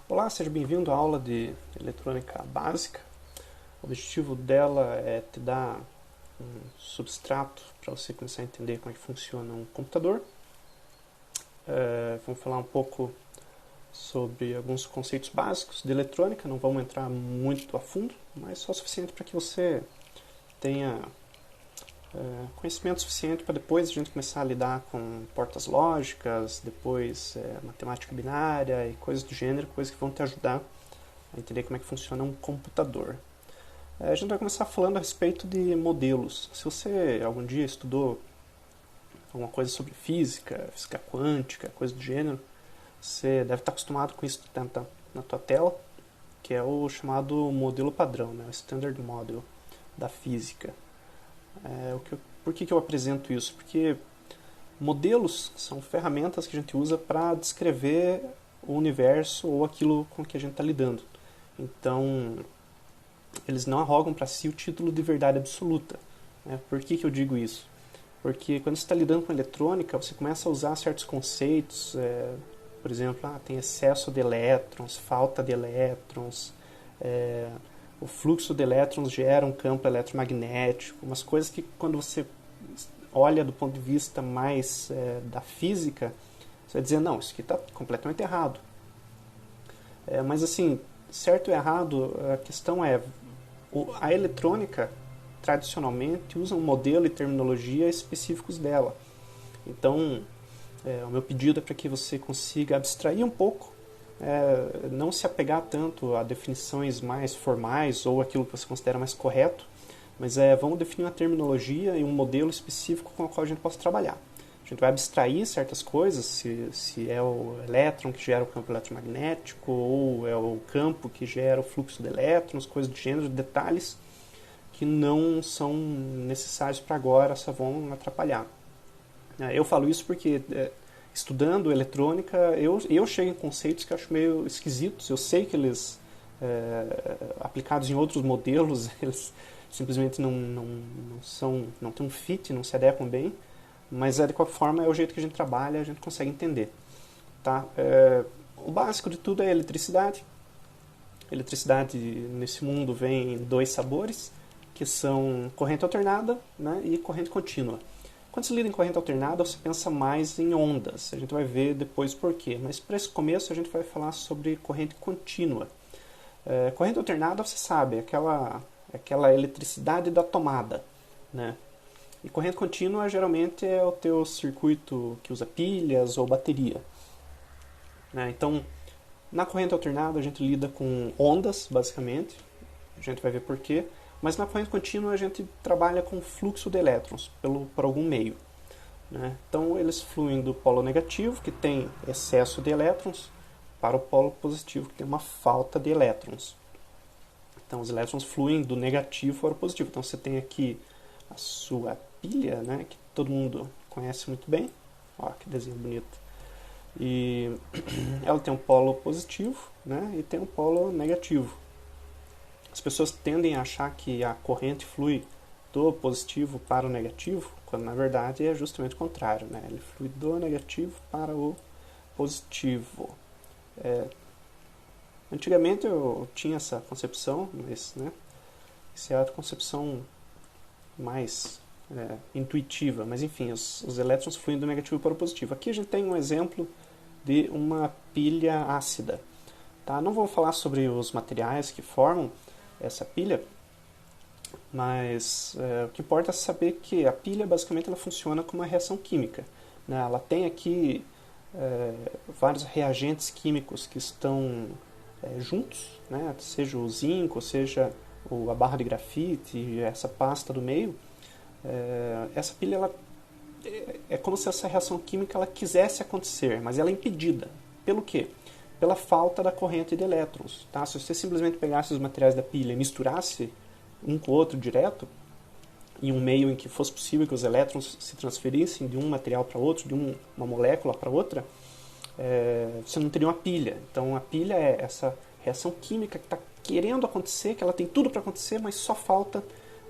Olá, seja bem-vindo à aula de eletrônica básica. O objetivo dela é te dar um substrato para você começar a entender como é que funciona um computador. Vamos falar um pouco sobre alguns conceitos básicos de eletrônica, não vamos entrar muito a fundo, mas só o suficiente para que você tenha conhecimento suficiente para depois a gente começar a lidar com portas lógicas, depois matemática binária e coisas do gênero, coisas que vão te ajudar a entender como é que funciona um computador. A gente vai começar falando a respeito de modelos. Se você algum dia estudou alguma coisa sobre física, física quântica, coisa do gênero, você deve estar acostumado com isso que está na tua tela, que é o chamado modelo padrão, né? O Standard Model da física. Por que eu apresento isso? Porque modelos são ferramentas que a gente usa para descrever o universo ou aquilo com que a gente está lidando. Então, eles não arrogam para si o título de verdade absoluta. Por que eu digo isso? Porque quando você está lidando com eletrônica, você começa a usar certos conceitos, por exemplo, tem excesso de elétrons, falta de elétrons, o fluxo de elétrons gera um campo eletromagnético, umas coisas que quando você olha do ponto de vista mais da física, você vai dizer, não, isso aqui está completamente errado. Mas assim, certo ou errado, a questão é, a eletrônica tradicionalmente usa um modelo e terminologia específicos dela. Então, o meu pedido é para que você consiga abstrair um pouco, não se apegar tanto a definições mais formais ou aquilo que você considera mais correto, mas vamos definir uma terminologia e um modelo específico com o qual a gente possa trabalhar. A gente vai abstrair certas coisas, se é o elétron que gera o campo eletromagnético ou é o campo que gera o fluxo de elétrons, coisas do gênero, detalhes que não são necessários para agora, só vão atrapalhar. Eu falo isso porque estudando eletrônica, eu chego em conceitos que eu acho meio esquisitos. Eu sei que eles, aplicados em outros modelos, eles simplesmente não têm um fit, não se adequam bem, mas de qualquer forma é o jeito que a gente trabalha, a gente consegue entender. Tá? O básico de tudo é a eletricidade. Eletricidade nesse mundo vem em dois sabores, que são corrente alternada, né, e corrente contínua. Quando se lida em corrente alternada, você pensa mais em ondas. A gente vai ver depois por quê. Mas para esse começo a gente vai falar sobre corrente contínua. Corrente alternada, você sabe, é aquela eletricidade da tomada, né? E corrente contínua geralmente é o teu circuito que usa pilhas ou bateria. Então, na corrente alternada a gente lida com ondas, basicamente. A gente vai ver por quê. Mas na corrente contínua a gente trabalha com fluxo de elétrons por algum meio. Então eles fluem do polo negativo, que tem excesso de elétrons, para o polo positivo, que tem uma falta de elétrons. Então os elétrons fluem do negativo para o positivo. Então você tem aqui a sua pilha, né, que todo mundo conhece muito bem. Olha que desenho bonito. E ela tem um polo positivo, né, e tem um polo negativo. As pessoas tendem a achar que a corrente flui do positivo para o negativo, quando na verdade é justamente o contrário, né? Ele flui do negativo para o positivo. Antigamente eu tinha essa concepção, mas essa é a concepção mais intuitiva, mas enfim, os elétrons fluem do negativo para o positivo. Aqui a gente tem um exemplo de uma pilha ácida. Tá? Não vou falar sobre os materiais que formam essa pilha, mas o que importa é saber que a pilha basicamente ela funciona como uma reação química, né? Ela tem aqui vários reagentes químicos que estão juntos, né? Seja o zinco, seja a barra de grafite, essa pasta do meio. Essa pilha ela, é como se essa reação química ela quisesse acontecer, mas ela é impedida. Pelo quê? Pela falta da corrente de elétrons. Tá? Se você simplesmente pegasse os materiais da pilha e misturasse um com o outro direto, em um meio em que fosse possível que os elétrons se transferissem de um material para outro, de uma molécula para outra, você não teria uma pilha. Então a pilha é essa reação química que está querendo acontecer, que ela tem tudo para acontecer, mas só falta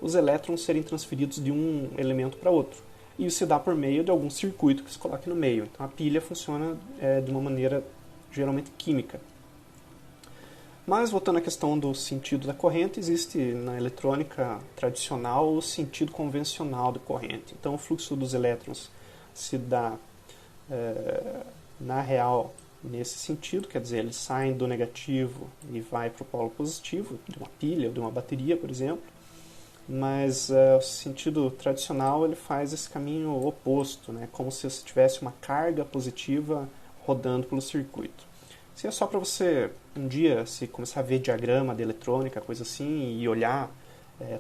os elétrons serem transferidos de um elemento para outro. E isso se dá por meio de algum circuito que se coloque no meio. Então a pilha funciona de uma maneira geralmente química. Mas, voltando à questão do sentido da corrente, existe na eletrônica tradicional o sentido convencional da corrente. Então, o fluxo dos elétrons se dá, na real, nesse sentido, quer dizer, eles saem do negativo e vai para o polo positivo, de uma pilha ou de uma bateria, por exemplo. Mas o sentido tradicional ele faz esse caminho oposto, né? Como se você tivesse uma carga positiva rodando pelo circuito. Isso é só para você, um dia, se começar a ver diagrama de eletrônica, coisa assim, e olhar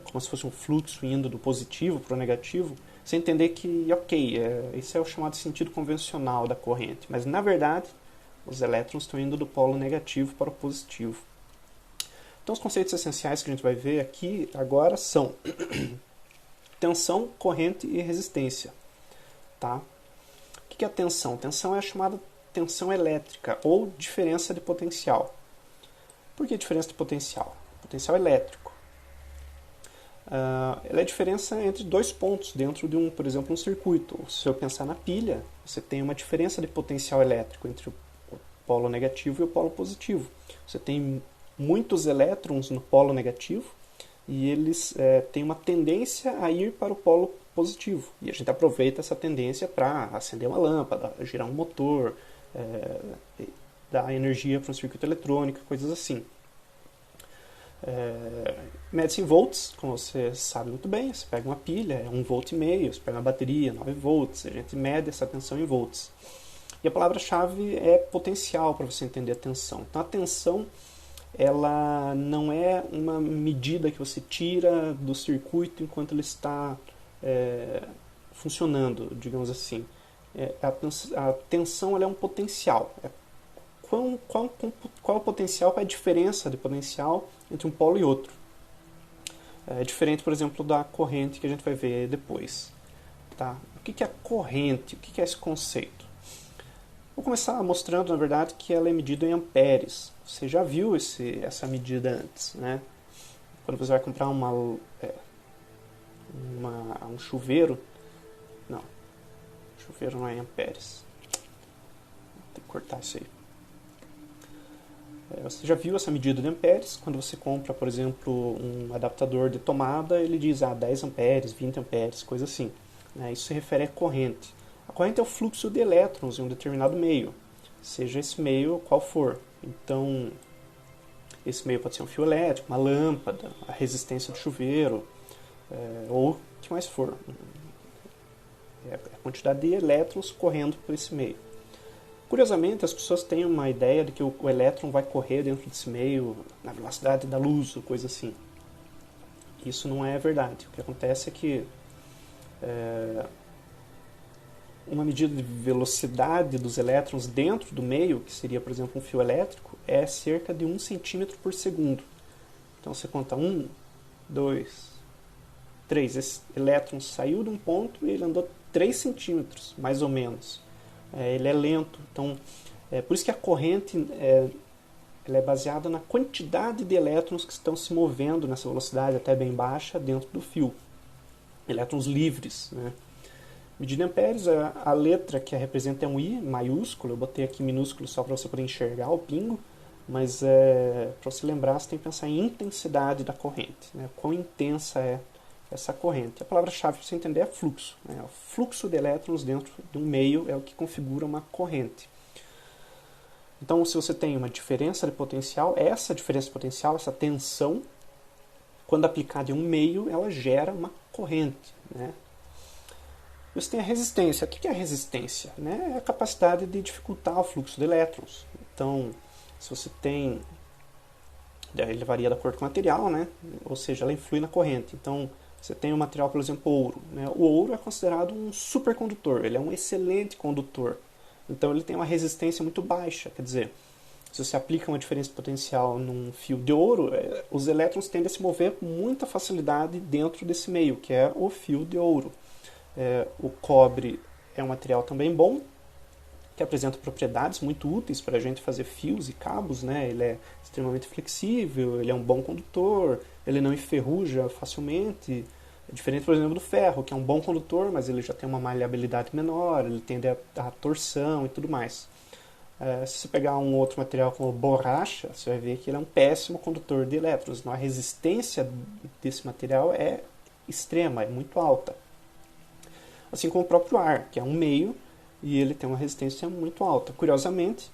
como se fosse um fluxo indo do positivo para o negativo, você entender que, ok, esse é o chamado sentido convencional da corrente. Mas, na verdade, os elétrons estão indo do polo negativo para o positivo. Então, os conceitos essenciais que a gente vai ver aqui agora são tensão, corrente e resistência. Tá? O que é a tensão? Tensão é a chamada tensão elétrica ou diferença de potencial. Por que diferença de potencial? Potencial elétrico. Ela é a diferença entre dois pontos dentro de por exemplo, um circuito. Se eu pensar na pilha, você tem uma diferença de potencial elétrico entre o polo negativo e o polo positivo. Você tem muitos elétrons no polo negativo e eles têm uma tendência a ir para o polo positivo. E a gente aproveita essa tendência para acender uma lâmpada, girar um motor, dar energia para um circuito eletrônico, coisas assim. Mede-se em volts, como você sabe muito bem. Você pega uma pilha, é 1,5 volt, você pega uma bateria, 9 volts, a gente mede essa tensão em volts. E a palavra-chave é potencial para você entender a tensão. Então a tensão ela não é uma medida que você tira do circuito enquanto ele está funcionando, digamos assim. A tensão ela é um potencial. Qual é o potencial, qual é a diferença de potencial entre um polo e outro. É diferente, por exemplo, da corrente que a gente vai ver depois. Tá? O que é a corrente? O que é esse conceito? Vou começar mostrando, na verdade, que ela é medida em amperes. Você já viu essa medida antes, né? Quando você vai comprar um chuveiro, não, chuveiro não é em amperes. Tem que cortar isso aí. Você já viu essa medida de amperes? Quando você compra, por exemplo, um adaptador de tomada, ele diz 10 amperes, 20 amperes, coisa assim. Isso se refere à corrente. A corrente é o fluxo de elétrons em um determinado meio, seja esse meio qual for. Então, esse meio pode ser um fio elétrico, uma lâmpada, a resistência do chuveiro, ou o que mais for. É a quantidade de elétrons correndo por esse meio. Curiosamente, as pessoas têm uma ideia de que o elétron vai correr dentro desse meio na velocidade da luz, ou coisa assim. Isso não é verdade. O que acontece é que uma medida de velocidade dos elétrons dentro do meio, que seria, por exemplo, um fio elétrico, é cerca de 1 centímetro por segundo. Então você conta 1, 2, 3. Esse elétron saiu de um ponto e ele andou 3 centímetros, mais ou menos. Ele é lento. Então, por isso que a corrente ela é baseada na quantidade de elétrons que estão se movendo nessa velocidade até bem baixa dentro do fio. Elétrons livres, né? Medida em amperes, a letra que a representa é um I maiúsculo. Eu botei aqui minúsculo só para você poder enxergar o pingo, mas para você lembrar, você tem que pensar em intensidade da corrente, né? Quão intensa é essa corrente. A palavra-chave para você entender é fluxo, né? O fluxo de elétrons dentro de um meio é o que configura uma corrente. Então, se você tem uma diferença de potencial, essa diferença de potencial, essa tensão, quando aplicada em um meio, ela gera uma corrente, né? Você tem a resistência. O que é a resistência? É a capacidade de dificultar o fluxo de elétrons. Então, se você tem... Ele varia de acordo com o material, né? Ou seja, ela influi na corrente. Então, você tem um material, por exemplo, ouro, né? O ouro é considerado um supercondutor. Ele é um excelente condutor. Então, ele tem uma resistência muito baixa. Quer dizer, se você aplica uma diferença de potencial num fio de ouro, os elétrons tendem a se mover com muita facilidade dentro desse meio, que é o fio de ouro. O cobre é um material também bom, que apresenta propriedades muito úteis para a gente fazer fios e cabos, né? Ele é extremamente flexível, ele é um bom condutor, ele não enferruja facilmente. É diferente, por exemplo, do ferro, que é um bom condutor, mas ele já tem uma maleabilidade menor, ele tende a torção e tudo mais. Se você pegar um outro material como borracha, você vai ver que ele é um péssimo condutor de elétrons. Então, a resistência desse material é extrema, é muito alta. Assim como o próprio ar, que é um meio e ele tem uma resistência muito alta. Curiosamente,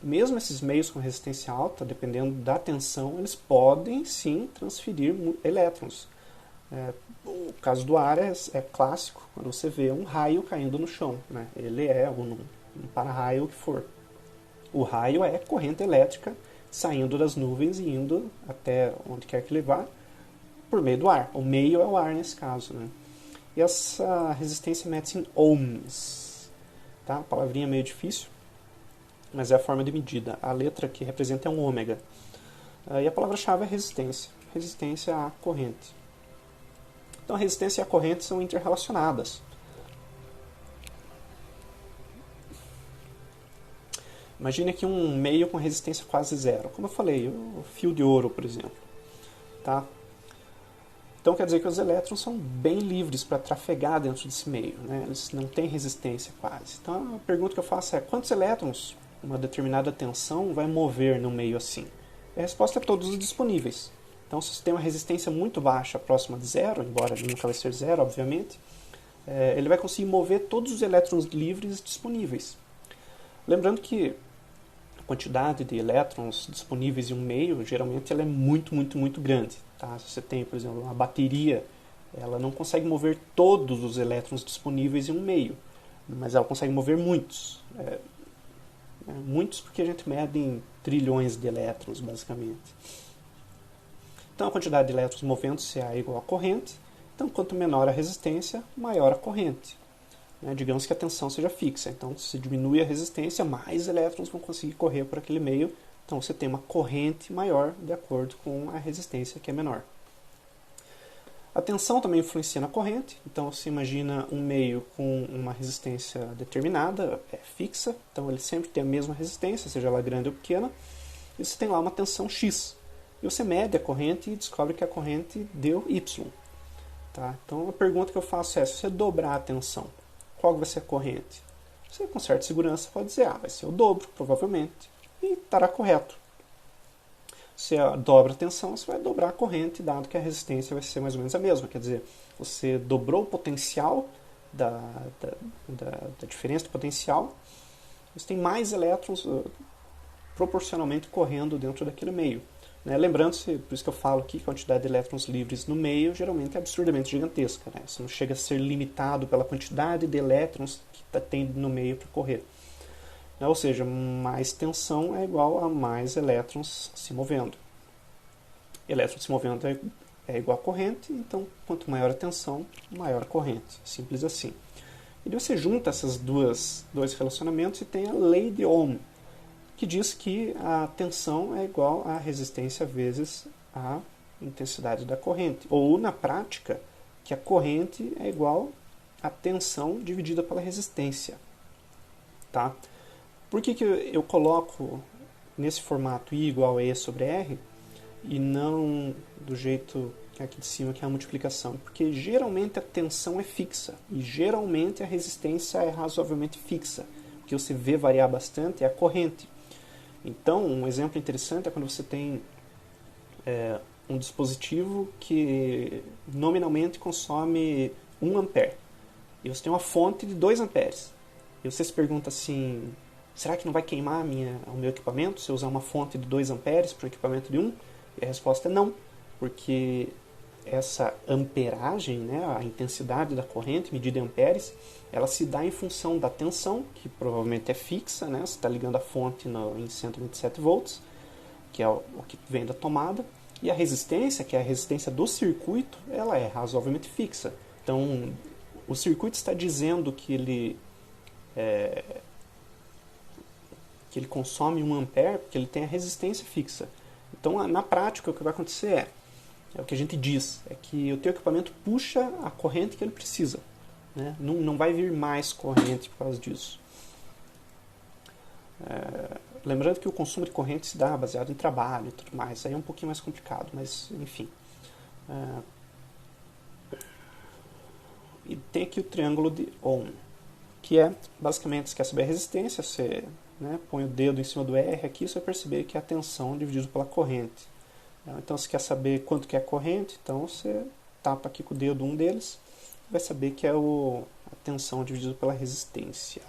mesmo esses meios com resistência alta, dependendo da tensão, eles podem sim transferir elétrons. O caso do ar é clássico, quando você vê um raio caindo no chão, né? Ele é um para-raio, o que for. O raio é corrente elétrica saindo das nuvens e indo até onde quer que levar por meio do ar. O meio é o ar nesse caso, né? E essa resistência mede-se em ohms. Tá? A palavrinha é meio difícil, mas é a forma de medida. A letra que representa é um ômega. E a palavra-chave é resistência. Resistência à corrente. Então a resistência e a corrente são interrelacionadas. Imagine aqui um meio com resistência quase zero. Como eu falei, o fio de ouro, por exemplo. Tá? Então quer dizer que os elétrons são bem livres para trafegar dentro desse meio, né? Eles não têm resistência quase. Então a pergunta que eu faço é: quantos elétrons uma determinada tensão vai mover no meio assim? E a resposta é todos os disponíveis. Então se você tem uma resistência muito baixa, próxima de zero, embora ele nunca vai ser zero, obviamente, ele vai conseguir mover todos os elétrons livres disponíveis. Lembrando que a quantidade de elétrons disponíveis em um meio, geralmente ela é muito, muito, muito grande. Tá? Se você tem, por exemplo, uma bateria, ela não consegue mover todos os elétrons disponíveis em um meio, mas ela consegue mover muitos. Muitos porque a gente mede em trilhões de elétrons, basicamente. Então a quantidade de elétrons movendo-se é igual à corrente. Então quanto menor a resistência, maior a corrente. Digamos que a tensão seja fixa. Então se diminui a resistência, mais elétrons vão conseguir correr por aquele meio. Então você tem uma corrente maior de acordo com a resistência que é menor. A tensão também influencia na corrente. Então você imagina um meio com uma resistência determinada, fixa. Então ele sempre tem a mesma resistência, seja ela grande ou pequena. E você tem lá uma tensão X. E você mede a corrente e descobre que a corrente deu Y. Tá? Então a pergunta que eu faço é: se você dobrar a tensão, qual vai ser a corrente? Você com certa segurança pode dizer: vai ser o dobro, provavelmente. E estará correto. Se dobra a tensão, você vai dobrar a corrente, dado que a resistência vai ser mais ou menos a mesma. Quer dizer, você dobrou o potencial da diferença do potencial, você tem mais elétrons proporcionalmente correndo dentro daquele meio. Lembrando-se, por isso que eu falo aqui, que a quantidade de elétrons livres no meio geralmente é absurdamente gigantesca. Você não chega a ser limitado pela quantidade de elétrons que tem no meio para correr. Ou seja, mais tensão é igual a mais elétrons se movendo. Elétrons se movendo é igual a corrente, então quanto maior a tensão, maior a corrente. Simples assim. E daí você junta esses dois relacionamentos e tem a lei de Ohm, que diz que a tensão é igual a resistência vezes a intensidade da corrente. Ou, na prática, que a corrente é igual a tensão dividida pela resistência. Tá? Por que eu coloco nesse formato I igual a E sobre R e não do jeito aqui de cima, que é a multiplicação? Porque geralmente a tensão é fixa e geralmente a resistência é razoavelmente fixa. O que você vê variar bastante é a corrente. Então, um exemplo interessante é quando você tem um dispositivo que nominalmente consome 1 ampere e você tem uma fonte de 2 amperes. E você se pergunta assim: será que não vai queimar o meu equipamento se eu usar uma fonte de 2 amperes para um equipamento de 1? E a resposta é não, porque essa amperagem, a intensidade da corrente medida em amperes, ela se dá em função da tensão, que provavelmente é fixa, você está ligando a fonte em 127 volts, que é o que vem da tomada, e a resistência, que é a resistência do circuito, ela é razoavelmente fixa. Então, o circuito está dizendo que ele consome 1 ampere porque ele tem a resistência fixa. Então, na prática, o que vai acontecer é o que a gente diz, é que o teu equipamento puxa a corrente que ele precisa. Não vai vir mais corrente por causa disso. Lembrando que o consumo de corrente se dá baseado em trabalho e tudo mais. Aí é um pouquinho mais complicado, mas enfim. E tem aqui o triângulo de Ohm, que é basicamente, você quer saber a resistência, você né, põe o dedo em cima do R aqui, você vai perceber que é a tensão dividido pela corrente. Então, se quer saber quanto que é a corrente, então você tapa aqui com o dedo um deles, vai saber que é a tensão dividido pela resistência.